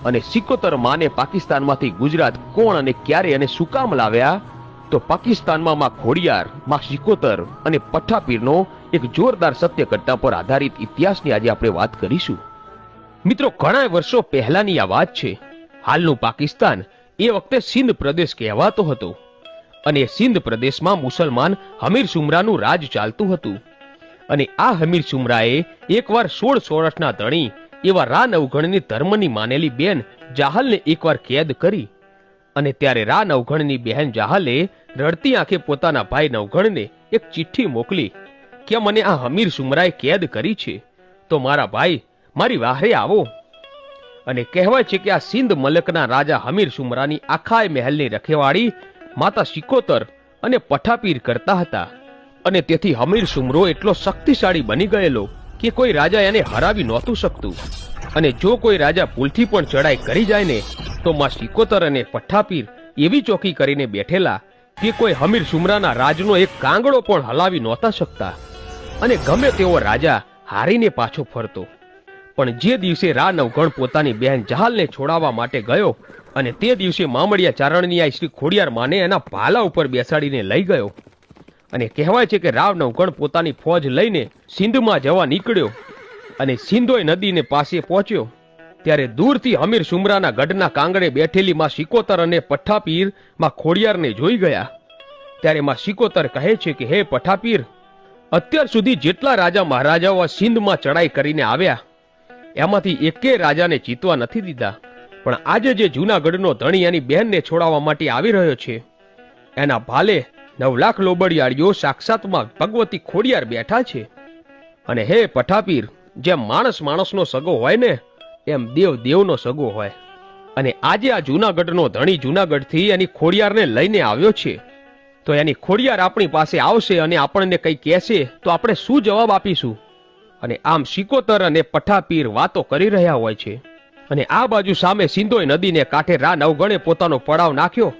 અને સિકોતર માને પાકિસ્તાનમાંથી ગુજરાત કોણ અને ક્યારે અને શું કામ લાવ્યા, તો પાકિસ્તાનમાં માં ખોડિયાર, માં સિકોતર અને પઠ્ઠાપીરનો એક જોરદાર સત્ય ઘટના પર આધારિત ઇતિહાસની આજે આપણે વાત કરીશું. મિત્રો, ઘણા વર્ષો પહેલાની આ વાત છે. હાલનું પાકિસ્તાન એ વખતે સિંધ પ્રદેશ કહેવાતો હતો અને સિંધ પ્રદેશમાં મુસલમાન હમીર સુમરાનું રાજ ચાલતું હતું. અને આ હમીર સુમરાએ એકવાર 16 વર્ષના ધણી એવા રા નવઘણની ધર્મની માનેલી બેન જાહલને એકવાર કેદ કરી. અને ત્યારે રા નવઘણની બહેન જાહલે રડતી આંખે પોતાના ભાઈ નવઘણને એક ચિઠ્ઠી મોકલી કે મને આ હમીર સુમરાએ કેદ કરી છે, તો મારા ભાઈ મારી વાહરે આવો. અને કહેવાય છે કે આ સિંધ મલકના રાજા હમીર સુમરાની આખાય મહેલની રખેવાળી માતા સિકોતર અને પઠ્ઠાપીર કરતા હતા. અને તેથી હમીર સુમરો એટલો શક્તિશાળી બની ગયેલો કે કોઈ રાજા એને હરાવી નહોતું શકતું. અને જો કોઈ રાજા ભૂલથી પણ ચડાઈ કરી જાય ને, તો માં સિકોતર અને પઠ્ઠાપીર એવી ચોકી કરીને બેઠેલા કે કોઈ હમીર સુમરાના રાજનો એક કાંગડો પણ હલાવી નહોતા શકતા. અને ગમે તેવો રાજા હારીને પાછો ફરતો. પણ જે દિવસે રા નવઘણ પોતાની બહેન જહાલને છોડાવવા માટે ગયો અને તે દિવસે મામડિયા ચારણની આ શ્રી ખોડિયાર માને એના ભાલા ઉપર બેસાડીને લઈ ગયો. અને કહેવાય છે કે રાવ નવઘણ પોતાની ફોજ લઈને સિંધમાં જવા નીકળ્યો. અને સિંધોઈ નદીને પાસે પહોંચ્યો ત્યારે દૂરથી હમીર સુમરાના ગઢના કાંગડે બેઠેલી માં સિકોતર અને પઠ્ઠાપીર માં ખોડિયારને જોઈ ગયા. ત્યારે માં સિકોતર કહે છે કે હે પઠ્ઠાપીર, અત્યાર સુધી જેટલા રાજા મહારાજાઓ આ સિંધમાં ચડાઈ કરીને આવ્યા એમાંથી એકે રાજાને જીતવા નથી દીધા. પણ આજે જે જૂનાગઢનો ધણી એની બહેનને છોડાવવા માટે આવી રહ્યો છે, એના ભાલે 9 લાખ લોબડિયાળીઓ સાક્ષાતમાં ભગવતી ખોડિયાર બેઠા છે. અને હે પઠ્ઠાપીર, જેમ માણસ માણસનો સગો હોય ને, એમ દેવ દેવનો સગો હોય. અને આજે આ જૂનાગઢનો ધણી જૂનાગઢથી એની ખોડિયારને લઈને આવ્યો છે, તો એની ખોડિયાર આપણી પાસે આવશે અને આપણને કંઈ કહેશે તો આપણે શું જવાબ આપીશું? અને આમ સિકોતર અને પઠ્ઠાપીર વાતો કરી રહ્યા હોય છે. અને આ બાજુ સામે સિંધોઈ નદીને કાંઠે રા નવઘણે પોતાનો પડાવ નાખ્યો